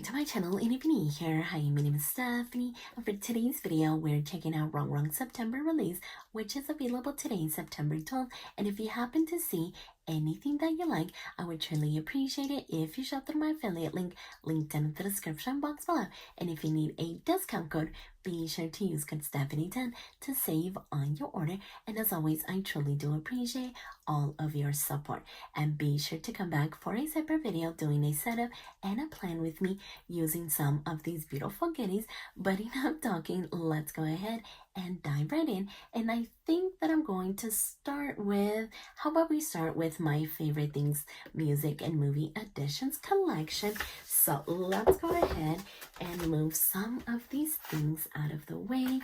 to my channel, and if you're new here, hi, my name is Stephany, and for today's video, we're checking out Rongrong September release, which is available today, September 12th, and if you happen to see anything that you like, I would truly appreciate it if you shop through my affiliate link, linked down in the description box below, and if you need a discount code, be sure to use code Stephany10 to save on your order, and as always, I truly do appreciate all of your support, and be sure to come back for a separate video doing a setup and a plan with me using some of these beautiful goodies. But enough talking, let's go ahead and dive right in. And I think that I'm going to start with, how about we start with my favorite things, music and movie editions collection. So let's go ahead and move some of these things out of the way.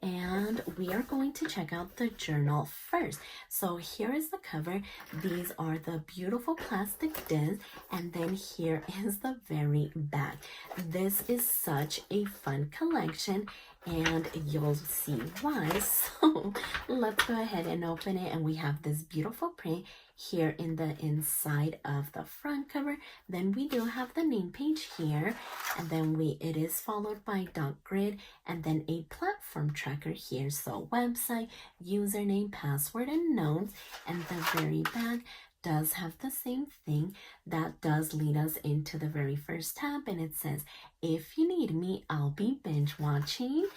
And we are going to check out the journal first. So here is the cover. These are the beautiful plastic discs, and then here is the very back. This is such a fun collection, and you'll see why. So let's go ahead and open it, and we have this beautiful print here in the inside of the front cover. Then we do have the name page here, and then it is followed by dot grid, and then a platform tracker here. So website, username, password, and notes, and the very back does have the same thing. That does lead us into the very first tab, and it says, if you need me, I'll be binge watching.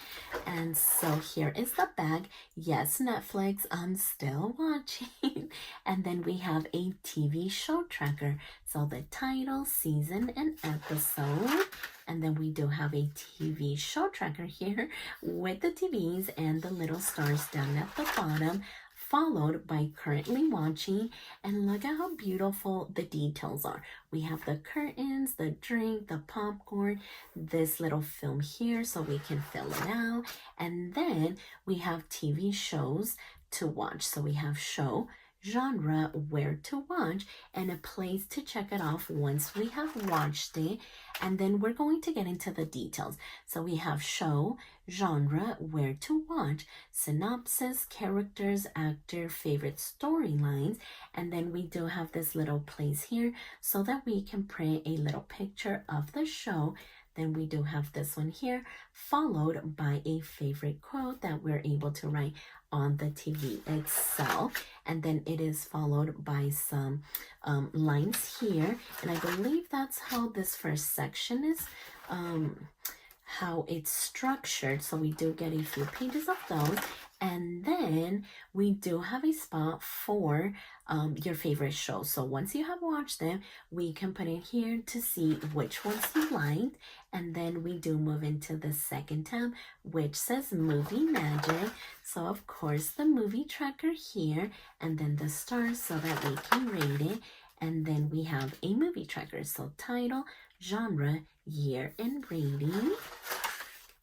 And so here is the bag. Yes, Netflix, I'm still watching. And then we have a TV show tracker. So the title, season, and episode. And then we do have a TV show tracker here with the TVs and the little stars down at the bottom, followed by currently watching. And look at how beautiful the details are. We have the curtains, the drink, the popcorn, this little film here so we can fill it out. And then we have TV shows to watch. So we have show, genre, where to watch, and a place to check it off once we have watched it. And then we're going to get into the details. So we have show, genre, where to watch, synopsis, characters, actor, favorite storylines, and then we do have this little place here so that we can print a little picture of the show. Then we do have this one here, followed by a favorite quote that we're able to write on the TV itself. And then it is followed by some lines here. And I believe that's how this first section is, how it's structured. So we do get a few pages of those. And then we do have a spot for your favorite show. So once you have watched them, we can put it here to see which ones you liked. And then we do move into the second tab, which says Movie Magic. So of course the movie tracker here, and then the stars so that we can rate it. And then we have a movie tracker. So title, genre, year, and rating.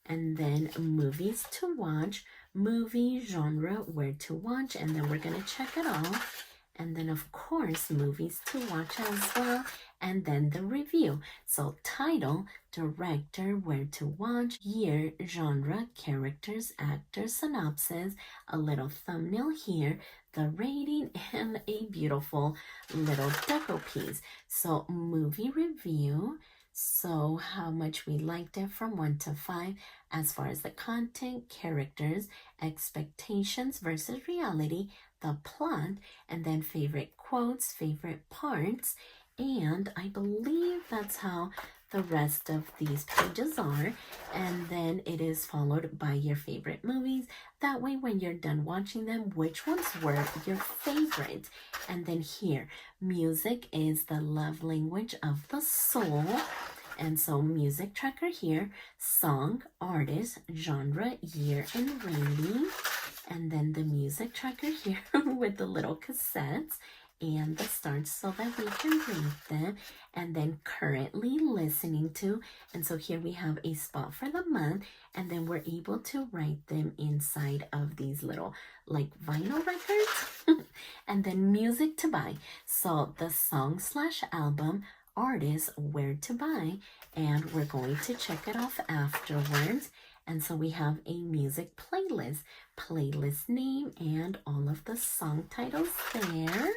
And then movies to watch, movie, genre, where to watch, and then we're going to check it off. And then of course movies to watch as well, and then the review. So title, director, where to watch, year, genre, characters, actors, synopsis, a little thumbnail here, the rating, and a beautiful little deco piece. So movie review. So how much we liked it from 1 to 5 as far as the content, characters, expectations versus reality, the plot, and then favorite quotes, favorite parts, and I believe that's how the rest of these pages are. And then it is followed by your favorite movies. That way when you're done watching them, which ones were your favorite. And then here, music is the love language of the soul. And so music tracker here, song, artist, genre, year, and rating. And then the music tracker here with the little cassettes and the stars so that we can rate them. And then currently listening to. And so here we have a spot for the month, and then we're able to write them inside of these little like vinyl records. And then music to buy. So the song / album, artist, where to buy, and we're going to check it off afterwards. And so we have a music playlist name, and all of the song titles there.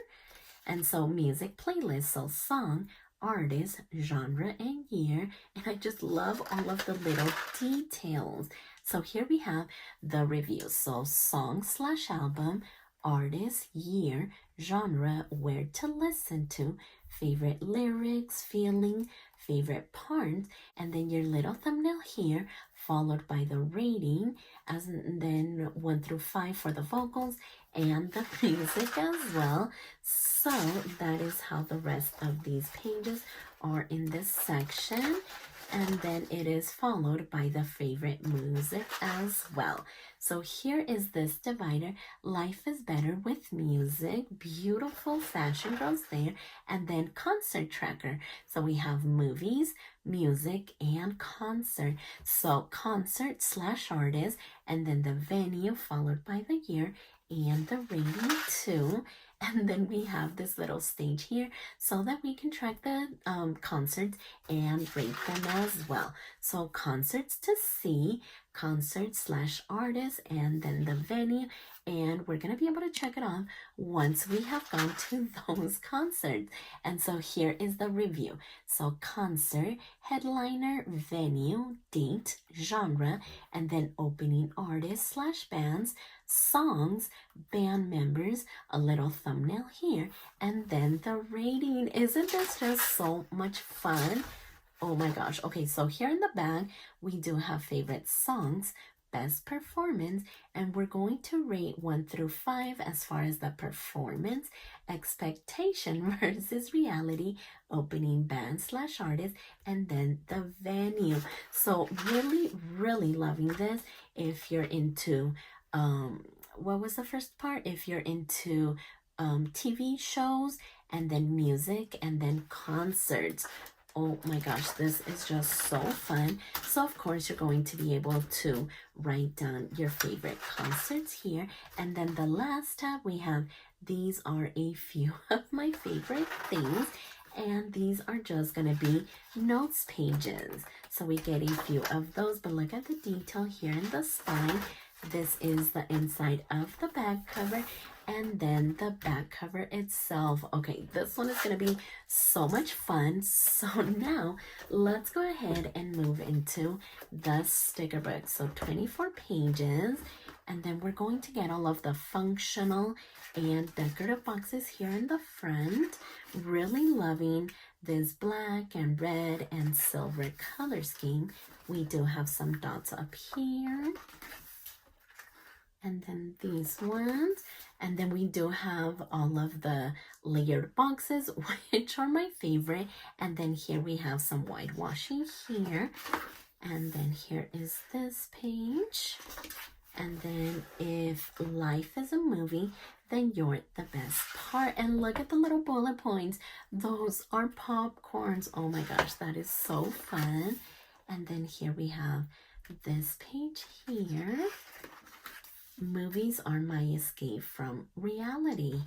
And so music playlist, so song, artist, genre, and year. And I just love all of the little details. So here we have the review. So song slash album, artist, year, genre, where to listen to, favorite lyrics, feeling, favorite parts, and then your little thumbnail here, followed by the rating, as then 1 through 5 for the vocals and the music as well. So that is how the rest of these pages are in this section. And then it is followed by the favorite music as well. So here is this divider. Life is better with music. Beautiful fashion girls there. And then concert tracker. So we have movies, music, and concert. So concert slash artist, and then the venue followed by the year and the rating too. And then we have this little stage here so that we can track the concerts and rate them as well. So concerts to see, concert slash artist, and then the venue. And we're going to be able to check it off once we have gone to those concerts. And so here is the review. So concert, headliner, venue, date, genre, and then opening artist slash bands, songs, band members, a little thumbnail here, and then the rating. Isn't this just so much fun? Oh my gosh. Okay, so here in the back, we do have favorite songs, best performance, and we're going to rate 1 through 5 as far as the performance, expectation versus reality, opening band slash artist, and then the venue. So really, really loving this. If you're into what was the first part? If you're into TV shows, and then music, and then concerts. Oh my gosh, this is just so fun. So of course you're going to be able to write down your favorite concerts here. And then the last tab we have, these are a few of my favorite things. And these are just going to be notes pages. So we get a few of those, but look at the detail here in the spine. This is the inside of the back cover, and then the back cover itself. Okay, this one is going to be so much fun. So now let's go ahead and move into the sticker book. So 24 pages, and then we're going to get all of the functional and decorative boxes here in the front. Really loving this black and red and silver color scheme. We do have some dots up here. And then these ones. And then we do have all of the layered boxes, which are my favorite. And then here we have some whitewashing here. And then here is this page. And then if life is a movie, then you're the best part. And look at the little bullet points. Those are popcorns. Oh my gosh, that is so fun. And then here we have this page here. Movies are my escape from reality.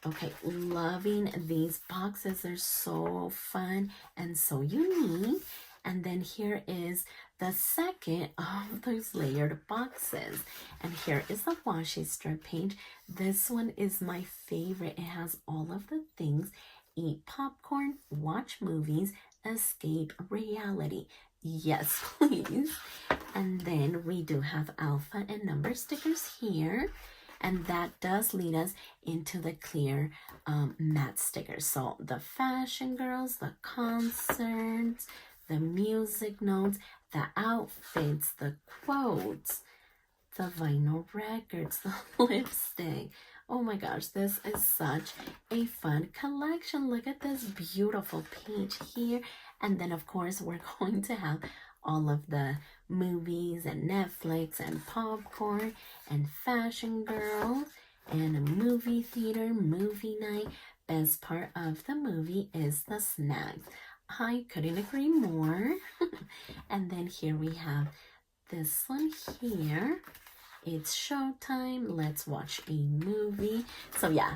Okay, loving these boxes. They're so fun and so unique. And then here is the second of those layered boxes. And here is the washi strip page. This one is my favorite. It has all of the things. Eat popcorn, watch movies, escape reality. Yes, please. And then we do have alpha and number stickers here. And that does lead us into the clear matte stickers. So the fashion girls, the concerts, the music notes, the outfits, the quotes, the vinyl records, the lipstick. Oh my gosh, this is such a fun collection. Look at this beautiful page here. And then, of course, we're going to have all of the movies and Netflix and popcorn and fashion girl and a movie theater, movie night. Best part of the movie is the snacks. I couldn't agree more. And then here we have this one here. It's showtime. Let's watch a movie. So yeah,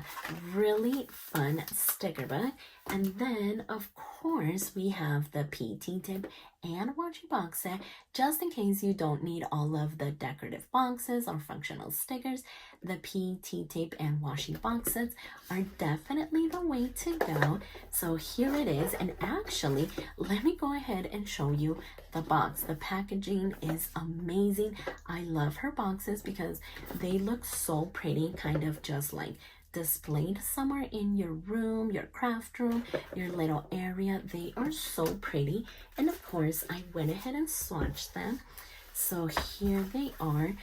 really fun sticker book. And then, of course, we have the PT tip and washi box set, just in case you don't need all of the decorative boxes or functional stickers. The PT tape and washi box sets are definitely the way to go. So here it is, and actually, let me go ahead and show you the box. The packaging is amazing. I love her boxes because they look so pretty, kind of just like displayed somewhere in your room, your craft room, your little area. They are so pretty. And of course, I went ahead and swatched them. So here they are.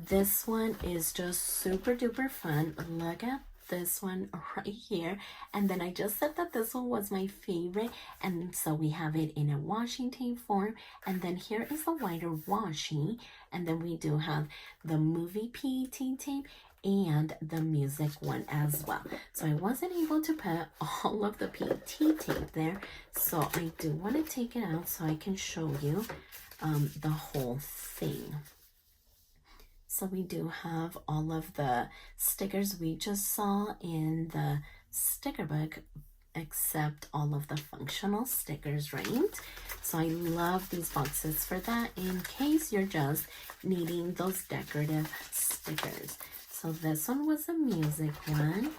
This one is just super duper fun. Look at this one right here. And then I just said that this one was my favorite, and so we have it in a washi tape form. And then here is the wider washi, and then we do have the movie PET tape and the music one as well. So I wasn't able to put all of the PET tape there, so I do want to take it out so I can show you the whole thing. So we do have all of the stickers we just saw in the sticker book, except all of the functional stickers, right? So I love these boxes for that, in case you're just needing those decorative stickers. So this one was a music one.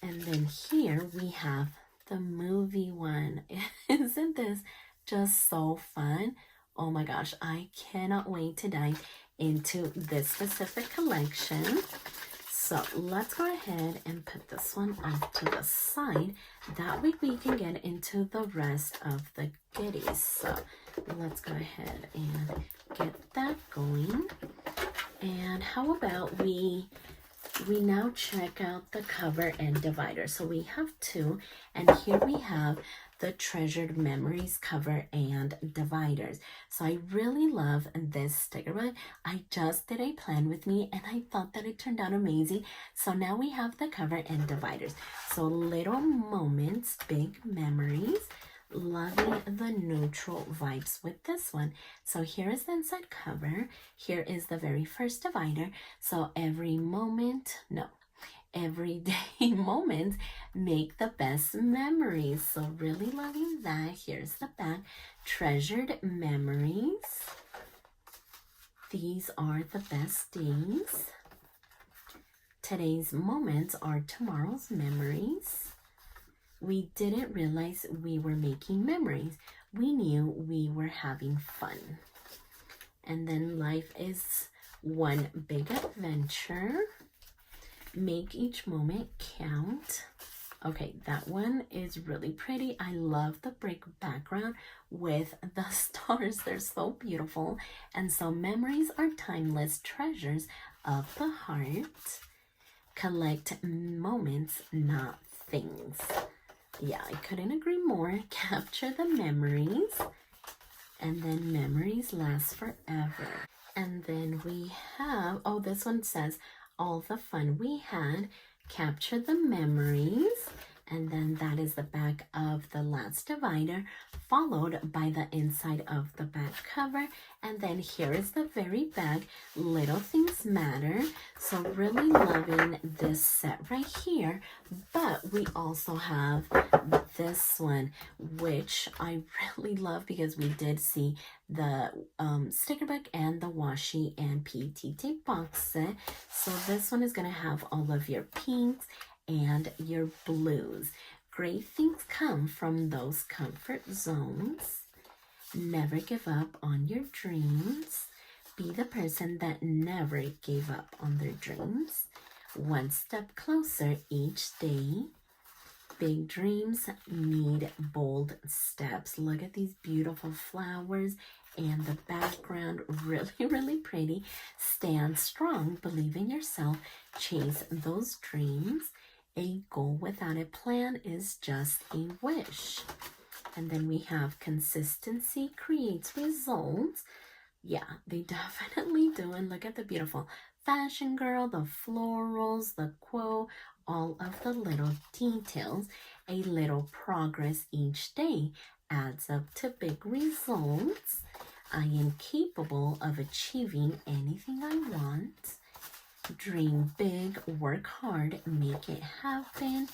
And then here we have the movie one. Isn't this just so fun? Oh my gosh, I cannot wait to dive into this specific collection. So let's go ahead and put this one off to the side. That way we can get into the rest of the goodies. So let's go ahead and get that going. And how about we now check out the cover and divider. So we have two, and here we have the Treasured Memories cover and dividers. So I really love this sticker book. I just did a plan with me, and I thought that it turned out amazing. So now we have the cover and dividers. So little moments, big memories. Loving the neutral vibes with this one. So here is the inside cover. Here is the very first divider. So everyday moments make the best memories. So really loving that. Here's the back. Treasured memories. These are the best days. Today's moments are tomorrow's memories. We didn't realize we were making memories. We knew we were having fun. And then life is one big adventure. Make each moment count. Okay, that one is really pretty. I love the brick background with the stars. They're so beautiful. And so memories are timeless treasures of the heart. Collect moments, not things. Yeah, I couldn't agree more. Capture the memories, and then memories last forever. And then we have, oh, this one says, all the fun we had, capture the memories. And then that is the back of the last divider, followed by the inside of the back cover. And then here is the very back, Little Things Matter. So really loving this set right here. But we also have this one, which I really love because we did see the sticker book and the washi and PET tape box set. So this one is going to have all of your pinks and your blues. Great things come from those comfort zones. Never give up on your dreams. Be the person that never gave up on their dreams. One step closer each day. Big dreams need bold steps. Look at these beautiful flowers and the background, really pretty. Stand strong, believe in yourself, chase those dreams. A goal without a plan is just a wish. And then we have consistency creates results. Yeah, they definitely do. And look at the beautiful fashion girl, the florals, the quote, all of the little details. A little progress each day adds up to big results. I am capable of achieving anything I want. Dream big, work hard, make it happen.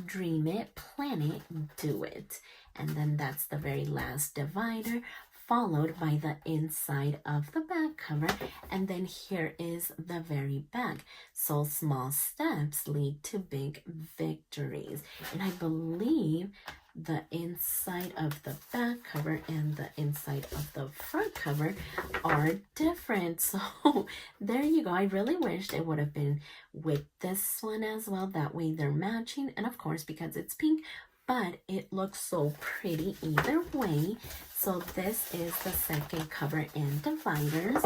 dream it, plan it, do it. And then that's the very last divider, followed by the inside of the back cover. And then here is the very back. So small steps lead to big victories. And I believe the inside of the back cover and the inside of the front cover are different. So there you go. I really wished it would have been with this one as well. That way they're matching. And of course, because it's pink, but it looks so pretty either way. So this is the second cover and dividers.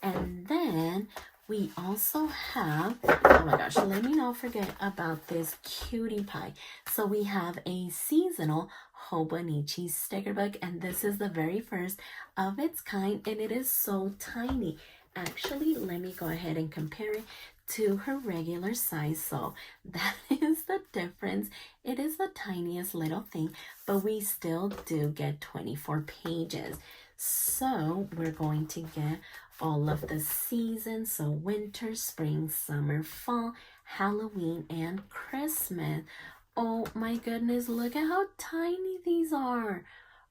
And then we also have, oh my gosh, let me not forget about this cutie pie. So we have a seasonal Hobonichi sticker book, and this is the very first of its kind, and it is so tiny. Actually, let me go ahead and compare it to her regular size. So that is the difference. It is the tiniest little thing, but we still do get 24 pages. So we're going to get all of the seasons, so winter, spring, summer, fall, Halloween, and Christmas. Oh my goodness, look at how tiny these are.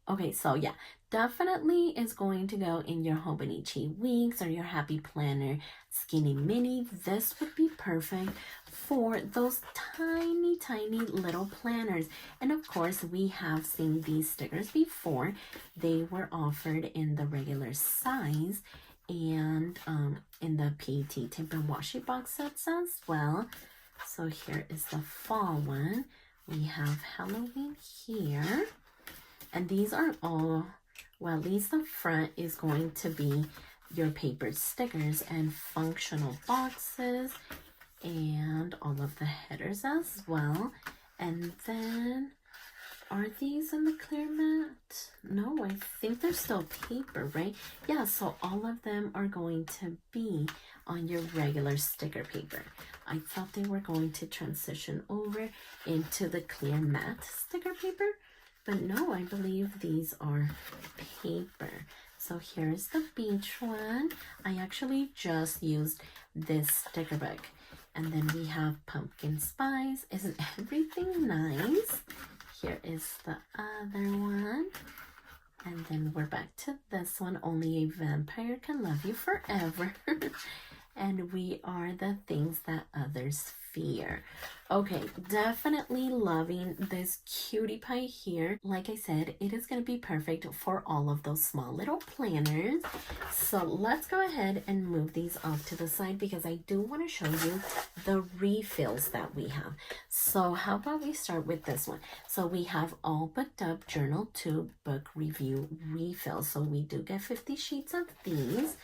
Okay, so yeah, definitely is going to go in your Hobonichi Weeks or your Happy Planner Skinny Mini. This would be perfect for those tiny, tiny little planners. And of course, we have seen these stickers before. They were offered in the regular size and in the PET tip and washi box sets as well. So here is the fall one. We have Halloween here. And these are all, well, at least the front is going to be your paper stickers and functional boxes and all of the headers as well. And then, are these in the clear mat? No, I think they're still paper, right? Yeah, so all of them are going to be on your regular sticker paper. I thought they were going to transition over into the clear matte sticker paper, but no, I believe these are paper. So here's the beach one. I actually just used this sticker book. And then we have pumpkin spice. Isn't everything nice? Here is the other one. And then we're back to this one. Only a vampire can love you forever. And we are the things that others fear. Okay, definitely loving this cutie pie here. Like I said, it is going to be perfect for all of those small little planners. So let's go ahead and move these off to the side because I do want to show you the refills that we have. So how about we start with this one? So we have All Booked Up Journal 2 Book Review Refills. So we do get 50 sheets of these.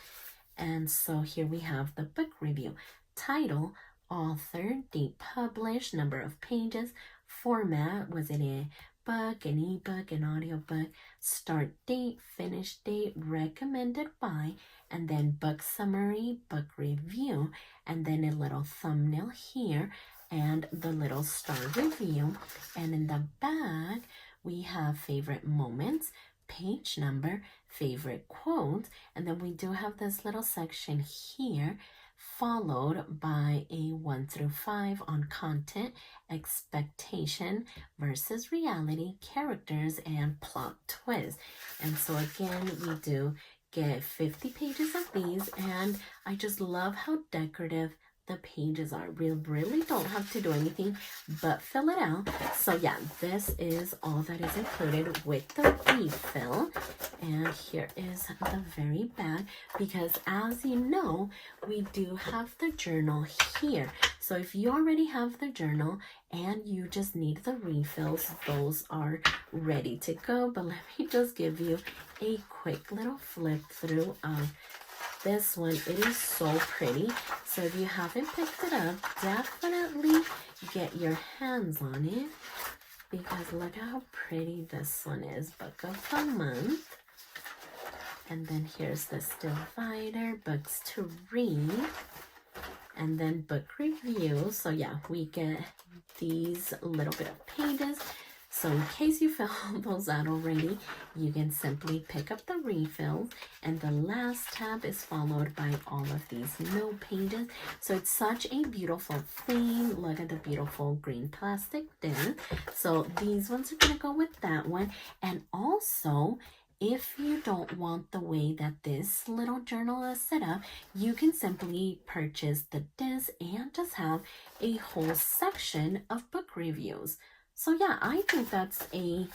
And so here we have the book review. Title, author, date published, number of pages, format, was it a book, an ebook, an audiobook, start date, finish date, recommended by, and then book summary, book review, and then a little thumbnail here, and the little star review. And in the back, we have favorite moments, page number, favorite quote, and then we do have this little section here followed by a 1 through 5 on content, expectation versus reality, characters, and plot twist. And so again, we do get 50 pages of these, and I just love how decorative the pages are. We really don't have to do anything but fill it out. So yeah, this is all that is included with the refill. And here is the very back, because as you know, we do have the journal here. So if you already have the journal and you just need the refills, those are ready to go. But let me just give you a quick little flip through of this one. It is so pretty. So if you haven't picked it up, definitely get your hands on it, because look at how pretty this one is. Book of the month. And then here's this divider, books to read, and then book review. So yeah, we get these little bit of pages. So in case you filled those out already, you can simply pick up the refills, and the last tab is followed by all of these note pages. So it's such a beautiful theme. Look at the beautiful green plastic there. So these ones are gonna go with that one. And also, if you don't want the way that this little journal is set up, you can simply purchase the disc and just have a whole section of book reviews. So yeah, I think that's a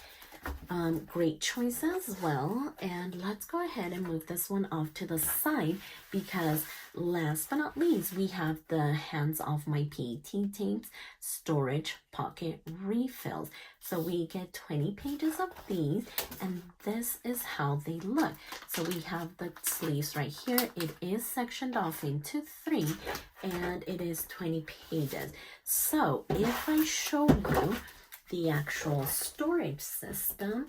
great choice as well. And let's go ahead and move this one off to the side, because last but not least, we have the Hands Off My PET Tapes storage pocket refills. So we get 20 pages of these, and this is how they look. So we have the sleeves right here. It is sectioned off into 3, and it is 20 pages. So if I show you the actual storage system,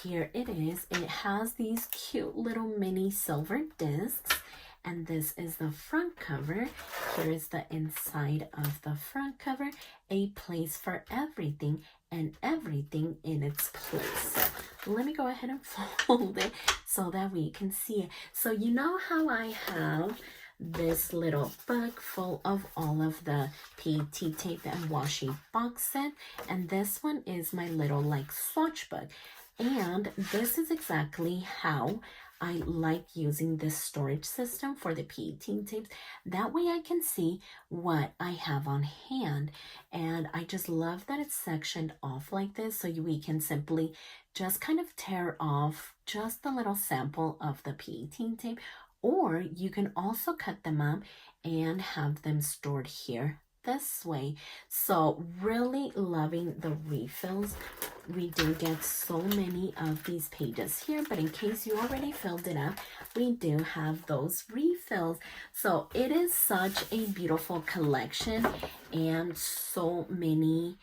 here it is. It has these cute little mini silver discs, and this is the front cover. Here is the inside of the front cover, a place for everything and everything in its place. So let me go ahead and fold it so that we can see it. So you know how I have this little book full of all of the PET tape and washi box set, and this one is my little like swatch book. And this is exactly how I like using this storage system for the PET tapes. That way I can see what I have on hand, and I just love that it's sectioned off like this, so we can simply just kind of tear off just a little sample of the PET tape, or you can also cut them up and have them stored here this way. So really loving the refills. We do get so many of these pages here, but in case you already filled it up, we do have those refills. So it is such a beautiful collection, and so many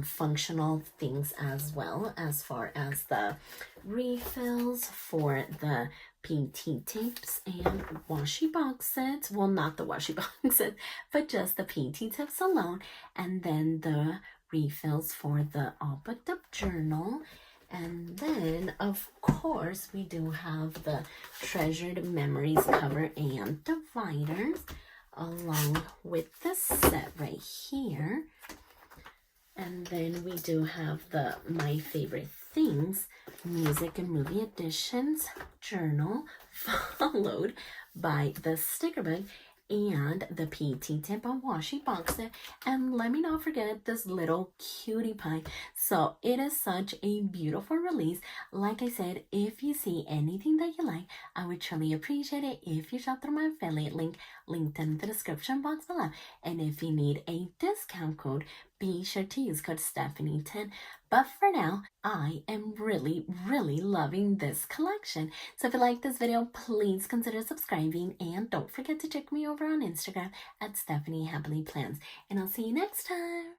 functional things as well, as far as the refills for the PET tapes and washi box sets. Well, not the washi box sets, but just the PET tips alone. And then the refills for the all booked up journal. And then, of course, we do have the Treasured Memories cover and dividers, along with the set right here. And then we do have the My Favorite Things music and movie editions journal, followed by the sticker book and the PET tip and washi box set. And let me not forget this little cutie pie. So it is such a beautiful release. Like I said, if you see anything that you like, I would truly appreciate it if you shop through my affiliate link linked in the description box below. And if you need a discount code, be sure to use code Stephany10. But for now, I am really loving this collection. So if you like this video, please consider subscribing, and don't forget to check me over on Instagram at stephanyhappilyplans. And I'll see you next time.